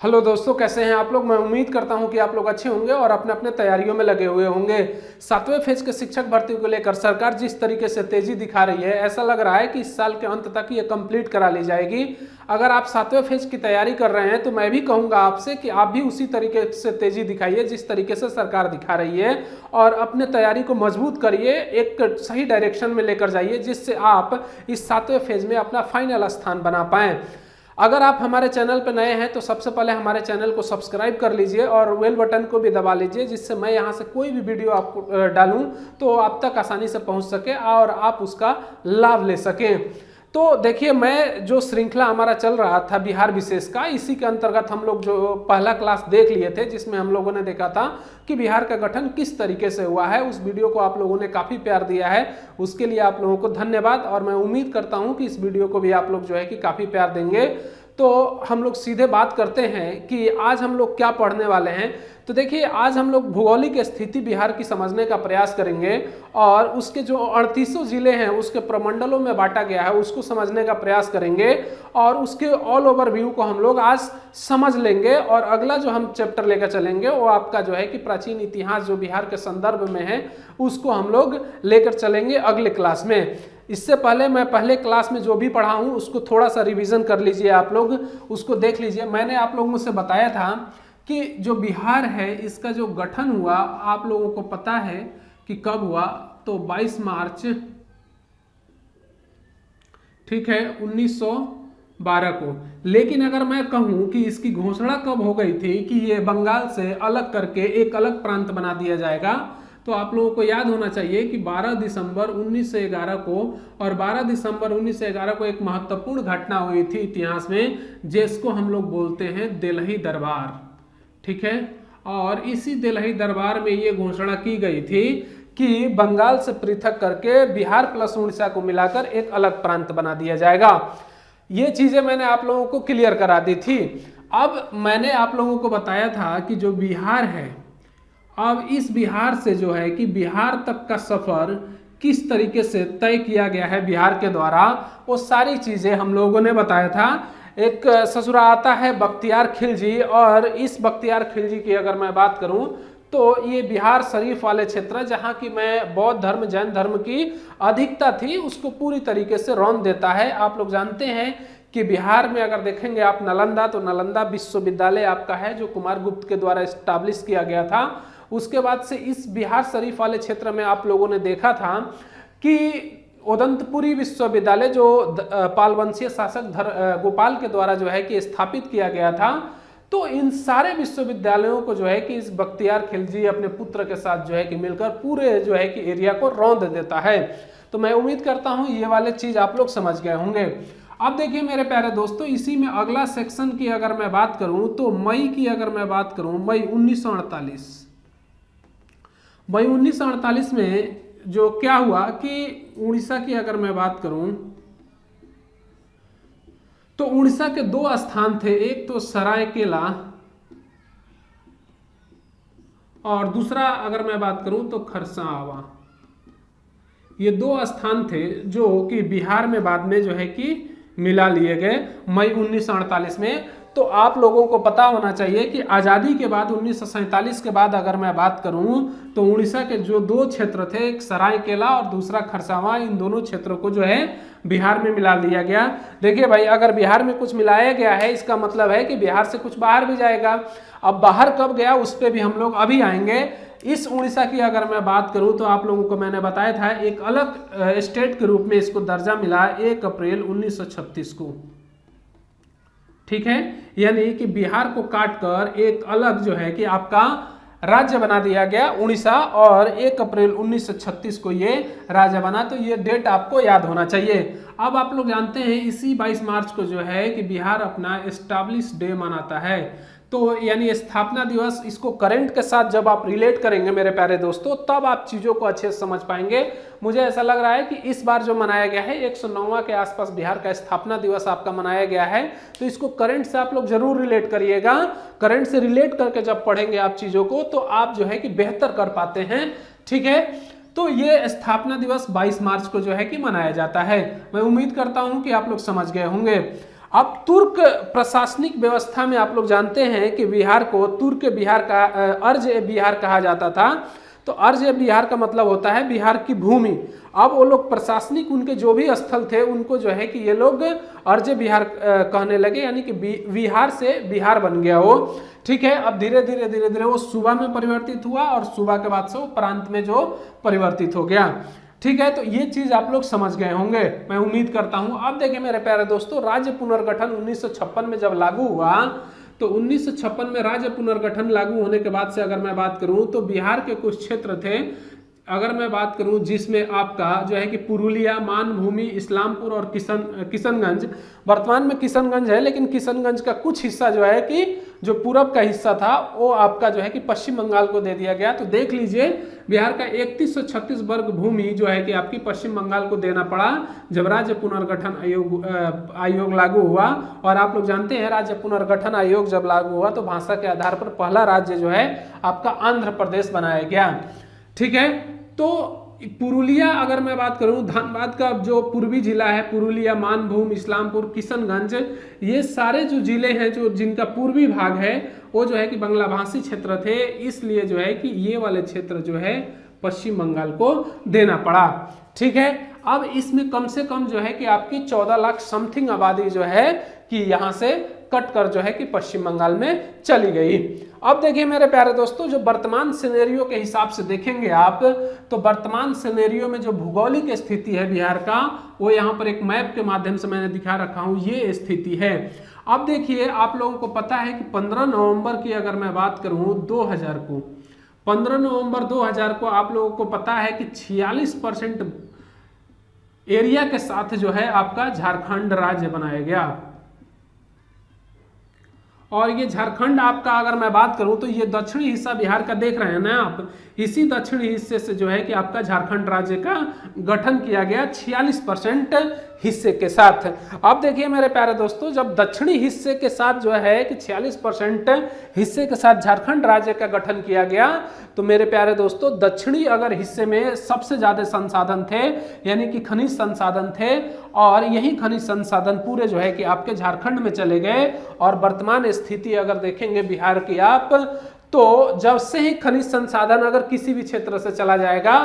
Hello दोस्तों, कैसे हैं आप लोग। मैं उम्मीद करता हूं कि आप लोग अच्छे होंगे और अपने अपने तैयारियों में लगे हुए होंगे। 7वें फेज के शिक्षक भर्ती को लेकर सरकार जिस तरीके से तेजी दिखा रही है, ऐसा लग रहा है कि इस साल के अंत तक ये कंप्लीट करा ली जाएगी। अगर आप 7वें फेज की तैयारी कर रहे हैं तो मैं भी कहूंगा आपसे कि आप भी उसी तरीके से तेजी दिखाइए जिस तरीके से सरकार दिखा रही है, और अपने तैयारी को मजबूत करिए, एक सही डायरेक्शन में लेकर जाइए जिससे आप इस 7वें फेज में अपना फाइनल स्थान बना पाएं। अगर आप हमारे चैनल पर नए हैं तो सबसे पहले हमारे चैनल को सब्सक्राइब कर लीजिए और बेल बटन को भी दबा लीजिए, जिससे मैं यहाँ से कोई भी वीडियो आपको डालूं तो आप तक आसानी से पहुँच सके और आप उसका लाभ ले सकें। तो देखिए, मैं जो श्रृंखला हमारा चल रहा था बिहार विशेष का, इसी के अंतर्गत हम लोग जो पहला क्लास देख लिए थे जिसमें हम लोगों ने देखा था कि बिहार का गठन किस तरीके से हुआ है। उस वीडियो को आप लोगों ने काफ़ी प्यार दिया है, उसके लिए आप लोगों को धन्यवाद। और मैं उम्मीद करता हूं कि इस वीडियो को भी आप लोग जो है कि काफ़ी प्यार देंगे। तो हम लोग सीधे बात करते हैं कि आज हम लोग क्या पढ़ने वाले हैं। तो देखिए, आज हम लोग भौगोलिक स्थिति बिहार की समझने का प्रयास करेंगे और उसके जो 38 जिले हैं उसके प्रमंडलों में बांटा गया है उसको समझने का प्रयास करेंगे, और उसके ऑल ओवर व्यू को हम लोग आज समझ लेंगे। और अगला जो हम चैप्टर लेकर चलेंगे वो आपका जो है कि प्राचीन इतिहास जो बिहार के संदर्भ में है उसको हम लोग लेकर चलेंगे अगले क्लास में। इससे पहले मैं पहले क्लास में जो भी पढ़ा हूँ उसको थोड़ा सा रिवीजन कर लीजिए, आप लोग उसको देख लीजिए। मैंने आप लोगों से बताया था कि जो बिहार है इसका जो गठन हुआ आप लोगों को पता है कि कब हुआ, तो 22 मार्च, ठीक है, 1912 को। लेकिन अगर मैं कहूं कि इसकी घोषणा कब हो गई थी कि ये बंगाल से अलग करके एक अलग प्रांत बना दिया जाएगा, तो आप लोगों को याद होना चाहिए कि 12 दिसंबर 1911 को, और 12 दिसंबर 1911 को एक महत्वपूर्ण घटना हुई थी इतिहास में जिसको हम लोग बोलते हैं दिल्ली दरबार, ठीक है। और इसी दिल्ली दरबार में ये घोषणा की गई थी कि बंगाल से पृथक करके बिहार प्लस उड़ीसा को मिलाकर एक अलग प्रांत बना दिया जाएगा। ये चीजें मैंने आप लोगों को क्लियर करा दी थी। अब मैंने आप लोगों को बताया था कि जो बिहार है, अब इस बिहार से जो है कि बिहार तक का सफर किस तरीके से तय किया गया है बिहार के द्वारा, वो सारी चीजें हम लोगों ने बताया था। एक ससुरा आता है बख्तियार खिलजी, और इस बख्तियार खिलजी की अगर मैं बात करूं तो ये बिहार शरीफ वाले क्षेत्र जहां की मैं बौद्ध धर्म जैन धर्म की अधिकता थी उसको पूरी तरीके से रौंद देता है। आप लोग जानते हैं कि बिहार में अगर देखेंगे आप नालंदा, तो नालंदा विश्वविद्यालय आपका है जो कुमार गुप्त के द्वारा स्टैब्लिश किया गया था। उसके बाद से इस बिहार शरीफ वाले क्षेत्र में आप लोगों ने देखा था कि उदंतपुरी विश्वविद्यालय जो पालवंशीय शासक गोपाल के द्वारा जो है कि स्थापित किया गया था। तो इन सारे विश्वविद्यालयों को जो है कि इस बख्तियार खिलजी अपने पुत्र के साथ जो है कि मिलकर पूरे जो है कि एरिया को रौंद देता है। तो मैं उम्मीद करता हूं ये वाले चीज आप लोग समझ गए होंगे। अब देखिए मेरे प्यारे दोस्तों, इसी में अगला सेक्शन की अगर मैं बात करूं तो मई की अगर मैं बात करूं, मई 1948 में जो क्या हुआ कि उड़ीसा की अगर मैं बात करूं तो उड़ीसा के दो स्थान थे, एक तो सरायकेला और दूसरा अगर मैं बात करूं तो खरसावा। ये दो स्थान थे जो कि बिहार में बाद में जो है कि मिला लिए गए मई 1948 में। तो आप लोगों को पता होना चाहिए कि आज़ादी के बाद 1947 के बाद अगर मैं बात करूं तो उड़ीसा के जो दो क्षेत्र थे, एक सरायकेला और दूसरा खरसावा, इन दोनों क्षेत्रों को जो है बिहार में मिला दिया गया। देखिए भाई, अगर बिहार में कुछ मिलाया गया है इसका मतलब है कि बिहार से कुछ बाहर भी जाएगा। अब बाहर कब गया उस पर भी हम लोग अभी आएंगे। इस उड़ीसा की अगर मैं बात करूं तो आप लोगों को मैंने बताया था एक अलग स्टेट के रूप में इसको दर्जा मिला 1 अप्रैल 1936 को, ठीक है। यानी कि बिहार को काटकर एक अलग जो है कि आपका राज्य बना दिया गया उड़ीसा, और 1 अप्रैल 1936 को ये राज्य बना। तो ये डेट आपको याद होना चाहिए। अब आप लोग जानते हैं इसी 22 मार्च को जो है कि बिहार अपना एस्टैब्लिश डे मनाता है। तो यानी स्थापना दिवस, इसको करंट के साथ जब आप रिलेट करेंगे मेरे प्यारे दोस्तों तब आप चीज़ों को अच्छे से समझ पाएंगे। मुझे ऐसा लग रहा है कि इस बार जो मनाया गया है 109वां के आसपास बिहार का स्थापना दिवस आपका मनाया गया है। तो इसको करंट से आप लोग जरूर रिलेट करिएगा। करंट से रिलेट करके जब पढ़ेंगे आप चीज़ों को तो आप जो है कि बेहतर कर पाते हैं, ठीक है। तो ये स्थापना दिवस 22 मार्च को जो है कि मनाया जाता है। मैं उम्मीद करता हूं कि आप लोग समझ गए होंगे। अब तुर्क प्रशासनिक व्यवस्था में आप लोग जानते हैं कि बिहार को तुर्क बिहार का अर्ज बिहार कहा जाता था। तो अर्ज बिहार का मतलब होता है बिहार की भूमि। अब वो लोग प्रशासनिक उनके जो भी स्थल थे उनको जो है कि ये लोग अर्ज बिहार कहने लगे, यानी कि बिहार से बिहार बन गया वो। ठीक है, अब धीरे धीरे वो सूबा में परिवर्तित हुआ और सूबा के बाद से वो प्रांत में जो परिवर्तित हो गया। ठीक है, तो ये चीज आप लोग समझ गए होंगे, मैं उम्मीद करता हूं। अब देखिए मेरे प्यारे दोस्तों, राज्य पुनर्गठन 1956 में जब लागू हुआ, तो 1956 में राज्य पुनर्गठन लागू होने के बाद से अगर मैं बात करूं तो बिहार के कुछ क्षेत्र थे, अगर मैं बात करूं जिसमें आपका जो है कि पुरुलिया, मानभूमि, इस्लामपुर और किशनगंज, वर्तमान में किशनगंज है, लेकिन किशनगंज का कुछ हिस्सा जो है कि जो पूरब का हिस्सा था वो आपका जो है कि पश्चिम बंगाल को दे दिया गया। तो देख लीजिए बिहार का 3136 वर्ग भूमि जो है कि आपकी पश्चिम बंगाल को देना पड़ा जब राज्य पुनर्गठन आयोग लागू हुआ। और आप लोग जानते हैं राज्य पुनर्गठन आयोग जब लागू हुआ तो भाषा के आधार पर पहला राज्य जो है आपका आंध्र प्रदेश बनाया गया। ठीक है, तो पुरुलिया अगर मैं बात करूं, धनबाद का जो पूर्वी जिला है, पुरुलिया, मानभूम, इस्लामपुर, किशनगंज, ये सारे जो जिले हैं जो जिनका पूर्वी भाग है वो जो है कि बांग्ला भाषी क्षेत्र थे, इसलिए जो है कि ये वाले क्षेत्र जो है पश्चिम बंगाल को देना पड़ा। ठीक है, अब इसमें कम से कम जो है कि आपकी 14 लाख समथिंग आबादी जो है कि यहाँ से कट कर जो है कि पश्चिम बंगाल में चली गई। अब देखिए मेरे प्यारे दोस्तों, जो वर्तमान सिनेरियो के हिसाब से देखेंगे आप, तो वर्तमान सिनेरियो में जो भौगोलिक स्थिति है बिहार का, वो यहाँ पर एक मैप के माध्यम से मैंने दिखा रखा हूँ, ये स्थिति है। अब देखिए आप लोगों को पता है कि 15 नवंबर की अगर मैं बात करूँ 2000 को, 15 नवंबर 2000 को आप लोगों को पता है कि 46% एरिया के साथ जो है आपका झारखंड राज्य बनाया गया। और ये झारखंड आपका अगर मैं बात करूं तो ये दक्षिणी हिस्सा बिहार का देख रहे हैं ना आप, इसी दक्षिणी हिस्से से जो है कि आपका झारखंड राज्य का गठन किया गया 46% हिस्से के साथ। अब देखिए मेरे प्यारे दोस्तों, जब दक्षिणी हिस्से के साथ जो है कि 46% हिस्से के साथ झारखंड राज्य का गठन किया गया, तो मेरे प्यारे दोस्तों दक्षिणी अगर हिस्से में सबसे ज्यादा संसाधन थे, यानी कि खनिज संसाधन थे, और यही खनिज संसाधन पूरे जो है कि आपके झारखंड में चले गए। और वर्तमान स्थिति अगर देखेंगे बिहार की आप, तो जब से ही खनिज संसाधन अगर किसी भी क्षेत्र से चला जाएगा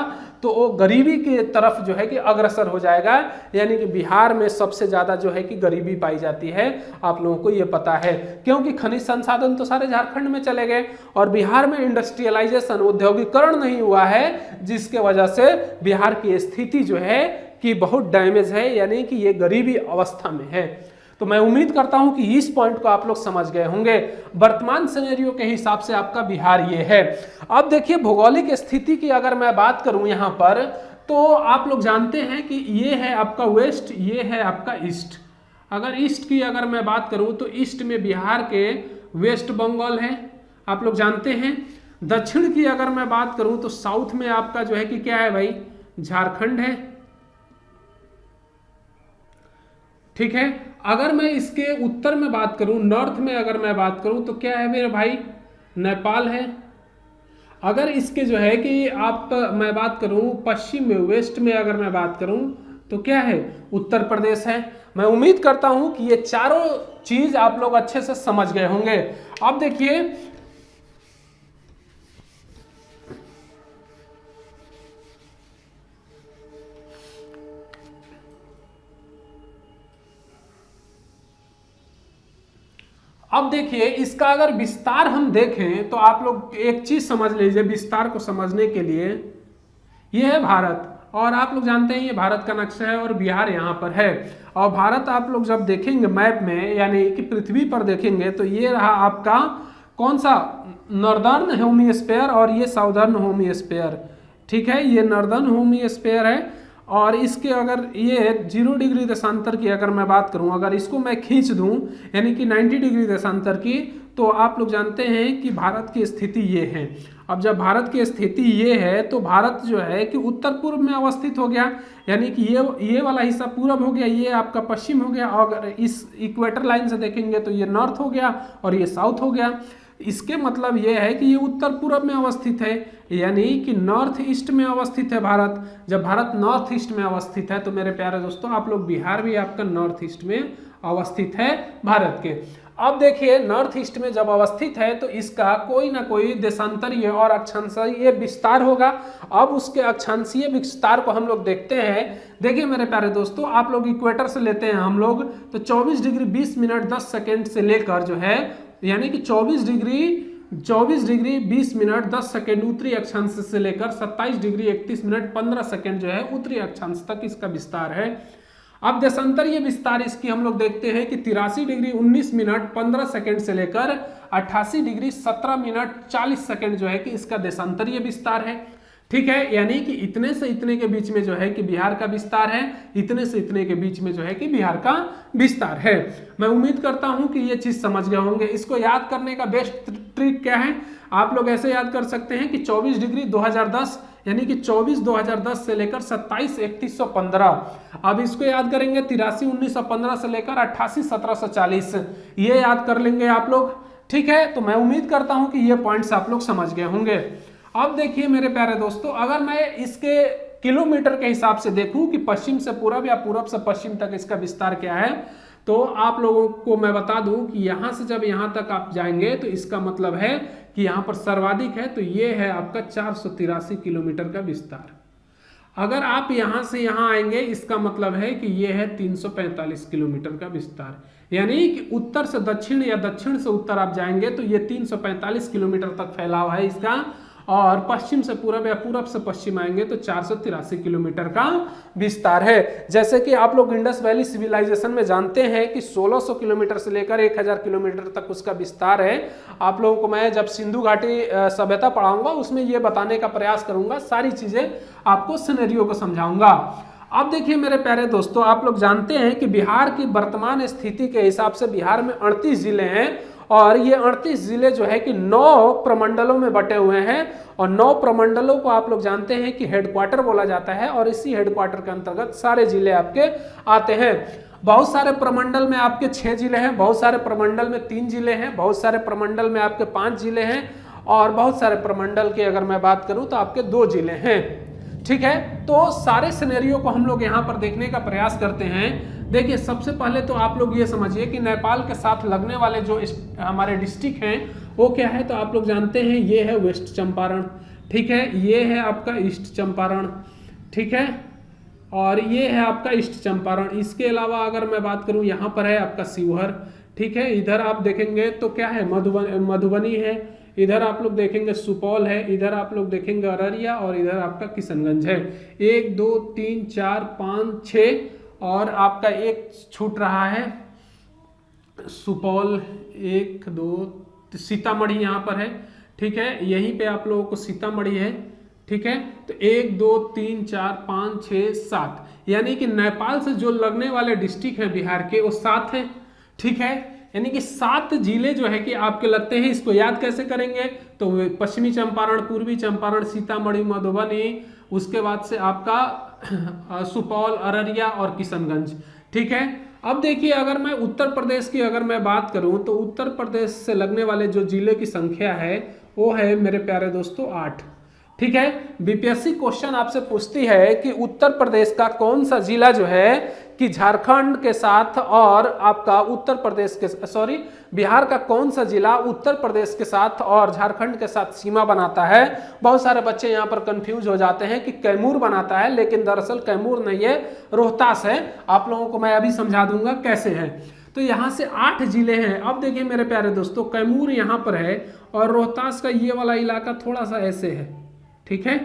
तो वो गरीबी की तरफ जो है कि अग्रसर हो जाएगा, यानी कि बिहार में सबसे ज्यादा जो है कि गरीबी पाई जाती है, आप लोगों को ये पता है, क्योंकि खनिज संसाधन तो सारे झारखंड में चले गए और बिहार में इंडस्ट्रियलाइजेशन, औद्योगिकरण नहीं हुआ है, जिसके वजह से बिहार की स्थिति जो है कि बहुत डैमेज है, यानी कि ये गरीबी अवस्था में है। तो मैं उम्मीद करता हूं कि इस पॉइंट को आप लोग समझ गए होंगे। वर्तमान सिनेरियो के हिसाब से आपका बिहार ये है। अब देखिए भौगोलिक स्थिति की अगर मैं बात करूं यहां पर, तो आप लोग जानते हैं कि ये है आपका वेस्ट, ये है आपका ईस्ट। अगर ईस्ट की अगर मैं बात करूं तो ईस्ट में बिहार के वेस्ट बंगाल है, आप लोग जानते हैं। दक्षिण की अगर मैं बात करूं तो साउथ में आपका जो है कि क्या है भाई, झारखंड है। ठीक है, अगर मैं इसके उत्तर में बात करूं, नॉर्थ में अगर मैं बात करूं तो क्या है मेरे भाई, नेपाल है। अगर इसके जो है कि आप मैं बात करूं पश्चिम में, वेस्ट में अगर मैं बात करूं तो क्या है, उत्तर प्रदेश है। मैं उम्मीद करता हूं कि ये चारों चीज आप लोग अच्छे से समझ गए होंगे। अब देखिए अब देखिए इसका अगर विस्तार हम देखें तो आप लोग एक चीज समझ लीजिए विस्तार को समझने के लिए, ये है भारत, और आप लोग जानते हैं ये भारत का नक्शा है और बिहार यहाँ पर है। और भारत आप लोग जब देखेंगे मैप में, यानी कि पृथ्वी पर देखेंगे, तो ये रहा आपका कौन सा, नॉर्दर्न हेमिस्फीयर और ये साउदर्न हेमिस्फीयर। ठीक है, ये नॉर्दर्न हेमिस्फीयर है। और इसके अगर ये 0 डिग्री देशांतर की अगर मैं बात करूं, अगर इसको मैं खींच दूं यानी कि 90 डिग्री देशांतर की, तो आप लोग जानते हैं कि भारत की स्थिति ये है। अब जब भारत की स्थिति ये है तो भारत जो है कि उत्तर पूर्व में अवस्थित हो गया, यानी कि ये वाला हिस्सा पूरब हो गया, ये आपका पश्चिम हो गया। और इस इक्वेटर लाइन से देखेंगे तो ये नॉर्थ हो गया और ये साउथ हो गया। इसके मतलब ये है कि ये उत्तर पूर्व में अवस्थित है, यानी कि नॉर्थ ईस्ट में अवस्थित है भारत। जब भारत नॉर्थ ईस्ट में अवस्थित है तो मेरे प्यारे दोस्तों आप लोग बिहार भी आपका नॉर्थ ईस्ट में अवस्थित है भारत के। अब देखिए नॉर्थ ईस्ट में जब अवस्थित है तो इसका कोई ना कोई देशांतरीय और अक्षांशीय विस्तार होगा। अब उसके अक्षांशीय विस्तार को हम लोग देखते हैं। देखिए मेरे प्यारे दोस्तों, आप लोग इक्वेटर से लेते हैं हम लोग तो 24 डिग्री 20 मिनट 10 सेकेंड से लेकर जो है, यानी कि 24 डिग्री 20 मिनट 10 सेकेंड उत्तरी अक्षांश से लेकर 27 डिग्री 31 मिनट 15 सेकेंड जो है उत्तरी अक्षांश तक इसका विस्तार है। अब देशांतरीय विस्तार इसकी हम लोग देखते हैं कि 83 डिग्री 19 मिनट 15 सेकेंड से लेकर 88 डिग्री 17 मिनट 40 सेकेंड जो है कि इसका देशांतरीय विस्तार है। ठीक है, यानी कि इतने से इतने के बीच में जो है कि बिहार का विस्तार है, इतने से इतने के बीच में जो है कि बिहार का विस्तार है। मैं उम्मीद करता हूं कि ये चीज समझ गए होंगे। इसको याद करने का बेस्ट ट्रिक क्या है, आप लोग ऐसे याद कर सकते हैं कि 24 डिग्री 2010 यानी कि 24 2010 से लेकर 27 3115। अब इसको याद करेंगे 83 1915 से लेकर 88 1740, ये याद कर लेंगे आप लोग। ठीक है, तो मैं उम्मीद करता हूं कि ये पॉइंट्स आप लोग समझ गए होंगे। अब देखिए मेरे प्यारे दोस्तों, अगर मैं इसके किलोमीटर के हिसाब से देखूं कि पश्चिम से पूरब या पूरब से पश्चिम तक इसका विस्तार क्या है, तो आप लोगों को मैं बता दूं कि यहां से जब यहां तक आप जाएंगे तो इसका मतलब है कि यहां पर सर्वाधिक है, तो ये है आपका 483 किलोमीटर का विस्तार। अगर आप यहां से यहां आएंगे इसका मतलब है कि ये है 345 किलोमीटर का विस्तार, यानी कि उत्तर से दक्षिण या दक्षिण से उत्तर आप जाएंगे तो ये 345 किलोमीटर तक फैलाव है इसका, और पश्चिम से पूरब या पूरब से पश्चिम आएंगे तो 483 किलोमीटर का विस्तार है। जैसे कि आप लोग इंडस वैली सिविलाइजेशन में जानते हैं कि 1600 किलोमीटर से लेकर 1000 किलोमीटर तक उसका विस्तार है। आप लोगों को मैं जब सिंधु घाटी सभ्यता पढ़ाऊंगा उसमें ये बताने का प्रयास करूंगा, सारी चीजें आपको सिनेरियो को समझाऊंगा। अब देखिए मेरे प्यारे दोस्तों, आप लोग जानते हैं कि बिहार की वर्तमान स्थिति के हिसाब से बिहार में 38 जिले हैं, और ये 38 जिले जो है कि 9 प्रमंडलों में बटे हुए हैं, और 9 प्रमंडलों को आप लोग जानते हैं कि हेडक्वार्टर बोला जाता है, और इसी हेडक्वार्टर के अंतर्गत सारे जिले आपके आते हैं। बहुत सारे प्रमंडल में आपके 6 जिले हैं, बहुत सारे प्रमंडल में 3 जिले हैं, बहुत सारे प्रमंडल में आपके 5 जिले हैं, और बहुत सारे प्रमंडल की अगर मैं बात करूं तो आपके 2 जिले हैं। ठीक है, तो सारे सिनेरियो को हम लोग यहाँ पर देखने का प्रयास करते हैं। देखिए सबसे पहले तो आप लोग ये समझिए कि नेपाल के साथ लगने वाले जो हमारे डिस्ट्रिक्ट हैं वो क्या है, तो आप लोग जानते हैं ये है वेस्ट चंपारण, ठीक है, ये है आपका ईस्ट चंपारण, ठीक है, और ये है आपका ईस्ट चंपारण। इसके अलावा अगर मैं बात करूं यहाँ पर है आपका शिवहर, ठीक है, इधर आप देखेंगे तो क्या है मधुबनी है, इधर आप लोग देखेंगे सुपौल है, इधर आप लोग देखेंगे अररिया, और इधर आपका किशनगंज है। 1 2 3 4 5 6 और आपका एक छूट रहा है सुपौल, 1 2 सीतामढ़ी यहाँ पर है, ठीक है, यहीं पे आप लोगों को सीतामढ़ी है, ठीक है। तो 1 2 3 4 5 6 7, यानी कि नेपाल से जो लगने वाले डिस्ट्रिक्ट हैं बिहार के वो 7 हैं, ठीक है, यानी कि 7 जिले जो है कि आपके लगते हैं। इसको याद कैसे करेंगे, तो पश्चिमी चंपारण, पूर्वी चंपारण, सीतामढ़ी, मधुबनी, उसके बाद से आपका सुपौल, अररिया और किशनगंज, ठीक है। अब देखिए अगर मैं उत्तर प्रदेश की अगर मैं बात करूं तो उत्तर प्रदेश से लगने वाले जो जिले की संख्या है वो है मेरे प्यारे दोस्तों 8, ठीक है। बीपीएससी क्वेश्चन आपसे पूछती है कि उत्तर प्रदेश का कौन सा जिला जो है कि झारखंड के साथ और आपका उत्तर प्रदेश के बिहार का कौन सा जिला उत्तर प्रदेश के साथ और झारखंड के साथ सीमा बनाता है। बहुत सारे बच्चे यहाँ पर कंफ्यूज हो जाते हैं कि कैमूर बनाता है, लेकिन दरअसल कैमूर नहीं है, रोहतास है। आप लोगों को मैं अभी समझा दूंगा कैसे है। तो यहाँ से 8 जिले हैं। अब देखिए मेरे प्यारे दोस्तों, कैमूर यहाँ पर है और रोहतास का ये वाला इलाका थोड़ा सा ऐसे है, ठीक है।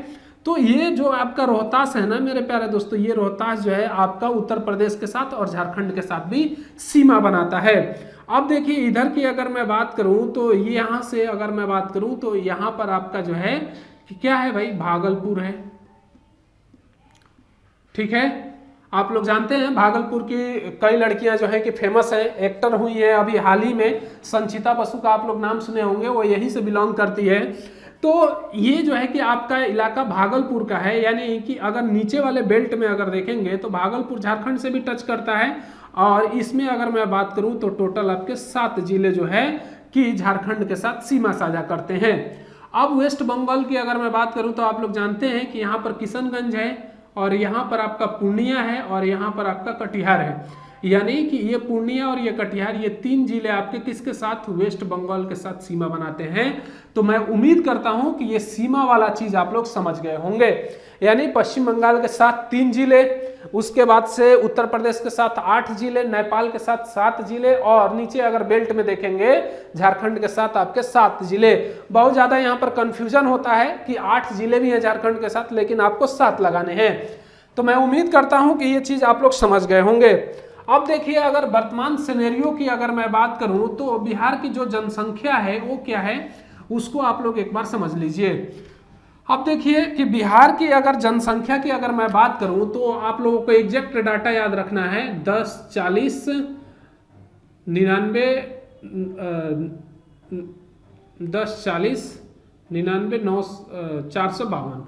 तो ये जो आपका रोहतास है ना मेरे प्यारे दोस्तों, ये रोहतास जो है आपका उत्तर प्रदेश के साथ और झारखंड के साथ भी सीमा बनाता है। अब देखिए इधर की अगर मैं बात करूं तो ये यहाँ से अगर मैं बात करूं तो यहाँ पर आपका जो है कि क्या है भाई, भागलपुर है, ठीक है। आप लोग जानते हैं भागलपुर की कई लड़कियां जो है कि फेमस हैं, एक्टर हुई हैं अभी हाल ही में। संचिता बसु का आप लोग नाम सुने होंगे, वो यहीं से बिलोंग करती है। तो ये जो है कि आपका इलाका भागलपुर का है, यानी कि अगर नीचे वाले बेल्ट में अगर देखेंगे तो भागलपुर झारखंड से भी टच करता है। और इसमें अगर मैं बात करूं तो टोटल आपके 7 जिले जो है कि झारखंड के साथ सीमा साझा करते हैं। अब वेस्ट बंगाल की अगर मैं बात करूं तो आप लोग जानते हैं कि यहाँ पर किशनगंज है और यहाँ पर आपका पूर्णिया है और यहाँ पर आपका कटिहार है। यानी कि ये पूर्णिया और ये कटिहार, ये 3 जिले आपके किसके साथ, वेस्ट बंगाल के साथ सीमा बनाते हैं। तो मैं उम्मीद करता हूं कि ये सीमा वाला चीज आप लोग समझ गए होंगे। यानी पश्चिम बंगाल के साथ 3 जिले, उसके बाद से उत्तर प्रदेश के साथ 8 जिले, नेपाल के साथ 7 जिले और नीचे अगर बेल्ट में देखेंगे झारखंड के साथ आपके 7 जिले। बहुत ज्यादा यहाँ पर कंफ्यूजन होता है कि 8 जिले भी हैं झारखंड के साथ, लेकिन आपको 7 लगाने हैं। तो मैं उम्मीद करता हूं कि ये चीज आप लोग समझ गए होंगे। अब देखिए, अगर वर्तमान सिनेरियो की अगर मैं बात करूं तो बिहार की जो जनसंख्या है वो क्या है, उसको आप लोग एक बार समझ लीजिए। अब देखिए कि बिहार की अगर जनसंख्या की अगर मैं बात करूं तो आप लोगों को एग्जैक्ट डाटा याद रखना है 10 40 99 10 40 99 9 452।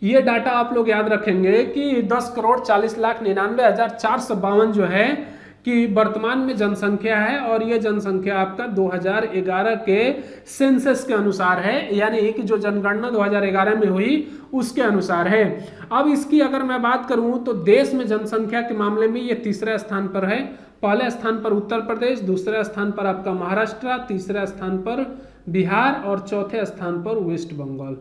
ये डाटा आप लोग याद रखेंगे कि 10,40,99,452 जो है कि वर्तमान में जनसंख्या है और ये जनसंख्या आपका 2011 के सेंसस के अनुसार है, यानी कि जो जनगणना 2011 में हुई उसके अनुसार है। अब इसकी अगर मैं बात करूं तो देश में जनसंख्या के मामले में ये तीसरे स्थान पर है। पहले स्थान पर उत्तर प्रदेश, दूसरे स्थान पर आपका महाराष्ट्र, तीसरे स्थान पर बिहार और चौथे स्थान पर वेस्ट बंगाल।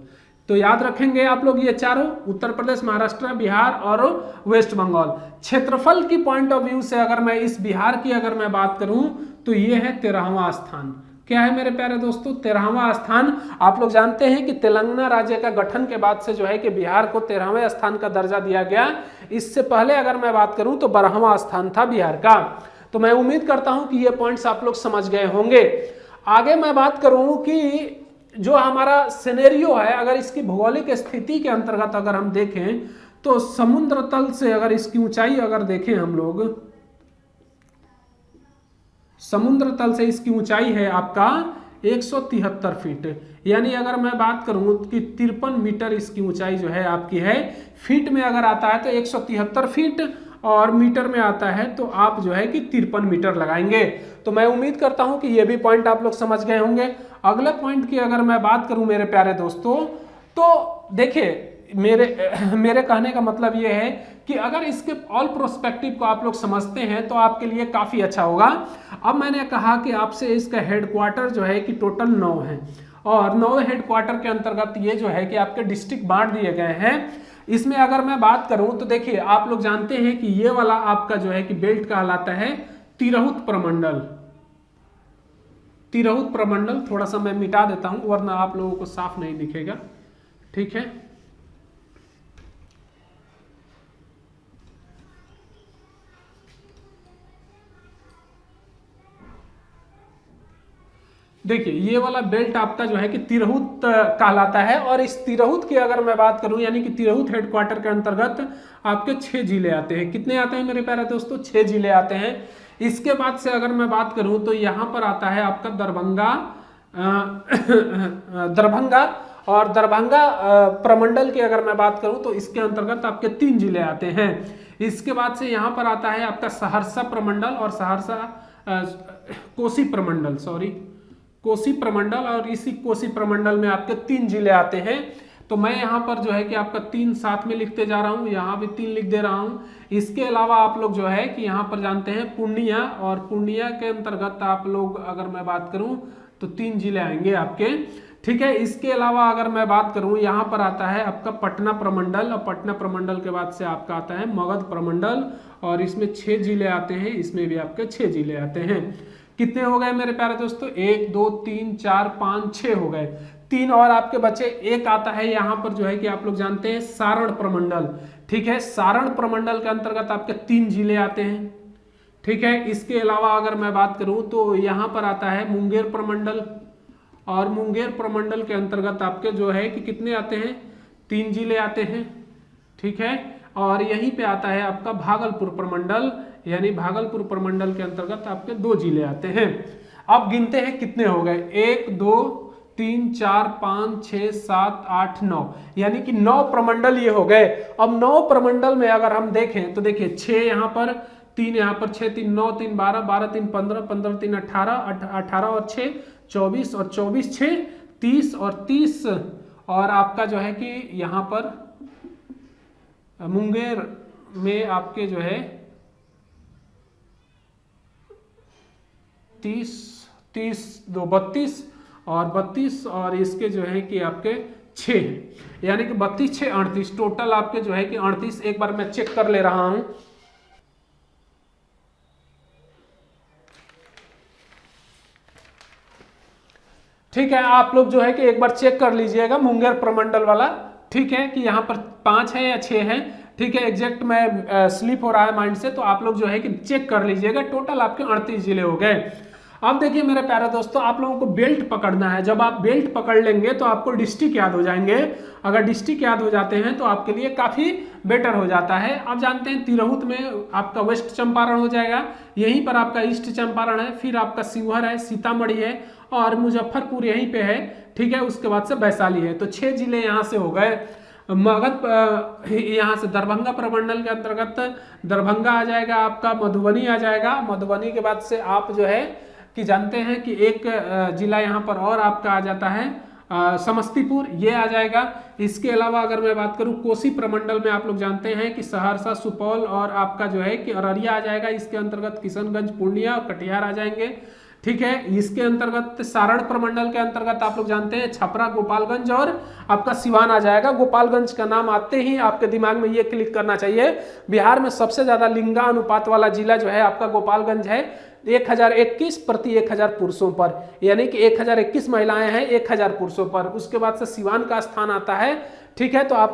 तो याद रखेंगे आप लोग ये चारों, उत्तर प्रदेश, महाराष्ट्र, बिहार और वेस्ट बंगाल। क्षेत्रफल की पॉइंट ऑफ व्यू से अगर मैं इस बिहार की अगर मैं बात करूं तो ये है 13वां स्थान। क्या है मेरे प्यारे दोस्तों, 13वां स्थान। आप लोग जानते हैं कि तेलंगाना राज्य का गठन के बाद से जो है कि बिहार को 13वें स्थान का दर्जा दिया गया। इससे पहले अगर मैं बात करूं तो 12वां स्थान था बिहार का। तो मैं उम्मीद करता हूं कि ये पॉइंट्स आप लोग समझ गए होंगे। आगे मैं बात करूं कि जो हमारा सिनेरियो है, अगर इसकी भौगोलिक स्थिति के अंतर्गत अगर हम देखें तो समुद्र तल से अगर इसकी ऊंचाई अगर देखें हम लोग, समुद्र तल से इसकी ऊंचाई है आपका 173 फीट। यानी अगर मैं बात करूं कि 53 मीटर इसकी ऊंचाई जो है आपकी है। फीट में अगर आता है तो 173 फीट और मीटर में आता है तो आप जो है कि 53 मीटर लगाएंगे। तो मैं उम्मीद करता हूं कि ये भी पॉइंट आप लोग समझ गए होंगे। अगले पॉइंट की अगर मैं बात करूं मेरे प्यारे दोस्तों, तो देखिए मेरे कहने का मतलब ये है कि अगर इसके ऑल प्रोस्पेक्टिव को आप लोग समझते हैं तो आपके लिए काफी अच्छा होगा। अब मैंने कहा कि आपसे इसका हेडक्वार्टर जो है कि टोटल 9 है और 9 हेडक्वार्टर के अंतर्गत ये जो है कि आपके डिस्ट्रिक्ट बांट दिए गए हैं। इसमें अगर मैं बात करूं तो देखिए, आप लोग जानते हैं कि ये वाला आपका जो है कि बेल्ट कहलाता है तिरहुत प्रमंडल। तिरहुत प्रमंडल थोड़ा सा मैं मिटा देता हूं वरना आप लोगों को साफ नहीं दिखेगा, ठीक है। देखिए, ये वाला बेल्ट आपका जो है कि तिरहुत कहलाता है और इस तिरहुत की अगर मैं बात करूं, यानी कि तिरहुत हेडक्वार्टर के अंतर्गत आपके 6 जिले आते हैं। कितने आते हैं मेरे प्यारे दोस्तों, 6 जिले आते हैं। इसके बाद से अगर मैं बात करूं तो यहां पर आता है आपका दरभंगा और दरभंगा प्रमंडल की अगर मैं बात करूं तो इसके अंतर्गत आपके 3 जिले आते हैं। इसके बाद से यहां पर आता है आपका सहरसा प्रमंडल और कोसी प्रमंडल और इसी कोसी प्रमंडल में आपके 3 जिले आते हैं। तो मैं यहाँ पर जो है कि आपका 3 साथ में लिखते जा रहा हूँ, यहाँ भी 3 लिख दे रहा हूँ। इसके अलावा आप लोग जो है कि यहाँ पर जानते हैं पूर्णिया, और पूर्णिया के अंतर्गत आप लोग अगर मैं बात करूँ तो 3 जिले आएंगे आपके, ठीक है। इसके अलावा अगर मैं बात करूँ, यहाँ पर आता है आपका पटना प्रमंडल और पटना प्रमंडल के बाद से आपका आता है मगध प्रमंडल और इसमें 6 जिले आते हैं। इसमें भी आपके 6 जिले आते हैं। कितने हो गए मेरे प्यारे दोस्तों, 1 2 3 4 5 6 हो गए। 3 और आपके बचे। एक आता है यहाँ पर जो है कि आप लोग जानते हैं सारण प्रमंडल, ठीक है। सारण प्रमंडल के अंतर्गत आपके 3 जिले आते हैं, ठीक है। इसके अलावा अगर मैं बात करूं तो यहाँ पर आता है मुंगेर प्रमंडल और मुंगेर प्रमंडल के अंतर्गत आपके जो है कि कितने आते हैं, 3 जिले आते हैं, ठीक है। और यहीं पे आता है आपका भागलपुर प्रमंडल, यानी भागलपुर प्रमंडल के अंतर्गत आपके 2 जिले आते हैं। अब गिनते हैं कितने हो गए, 1 2 3 4 5 6 7 8 9, यानी कि 9 प्रमंडल ये हो गए। अब 9 प्रमंडल में अगर हम देखें तो देखिए 6 यहाँ पर, 3 यहाँ पर 6 3 9 3 12 12 3 15 15 3 18 18 और 6 24 और 24 6 30 और 30 और आपका जो है कि यहाँ पर मुंगेर में आपके जो है 30 30 2 32 और 32 और इसके जो है कि आपके 6 यानी कि 32 6 38 टोटल आपके जो है कि 38। एक बार मैं चेक कर ले रहा हूं। ठीक है, आप लोग जो है कि एक बार चेक कर लीजिएगा मुंगेर प्रमंडल वाला। ठीक है कि यहाँ पर 5 है या 6 है। ठीक है, एग्जैक्ट मैं स्लिप हो रहा है माइंड से, तो आप लोग जो है कि चेक कर लीजिएगा। टोटल आपके 38 जिले हो गए। अब देखिए मेरे प्यारे दोस्तों, आप लोगों को बेल्ट पकड़ना है। जब आप बेल्ट पकड़ लेंगे तो आपको डिस्ट्रिक्ट याद हो जाएंगे। अगर डिस्ट्रिक्ट याद हो जाते हैं तो आपके लिए काफी बेटर हो जाता है। आप जानते हैं तिरहुत में आपका वेस्ट चंपारण हो जाएगा, यहीं पर आपका ईस्ट चंपारण है, फिर आपका शिवहर है, सीतामढ़ी है और मुजफ्फरपुर यहीं पे है। ठीक है, उसके बाद से वैशाली है। तो 6 जिले यहाँ से हो गए। मगध यहाँ से दरभंगा प्रमंडल के अंतर्गत दरभंगा आ जाएगा, आपका मधुबनी आ जाएगा। मधुबनी के बाद से आप जो है कि जानते हैं कि एक जिला यहाँ पर और आपका आ जाता है समस्तीपुर, ये आ जाएगा। इसके अलावा अगर मैं बात करूँ कोसी प्रमंडल में, आप लोग जानते हैं कि सहरसा, सुपौल और आपका जो है कि अररिया आ जाएगा। इसके अंतर्गत किशनगंज, पूर्णिया और कटिहार आ जाएंगे। ठीक है, इसके अंतर्गत सारण प्रमंडल के अंतर्गत आप लोग जानते हैं छपरा, गोपालगंज और आपका सिवान आ जाएगा। गोपालगंज का नाम आते ही आपके दिमाग में ये क्लिक करना चाहिए, बिहार में सबसे ज्यादा लिंगानुपात वाला जिला जो है आपका गोपालगंज है। 1021 प्रति 1000 पुरुषों पर, यानी कि 1021 महिलाएं हैं 1000 पुरुषों पर। उसके बाद से सिवान का स्थान आता है। ठीक है, तो आप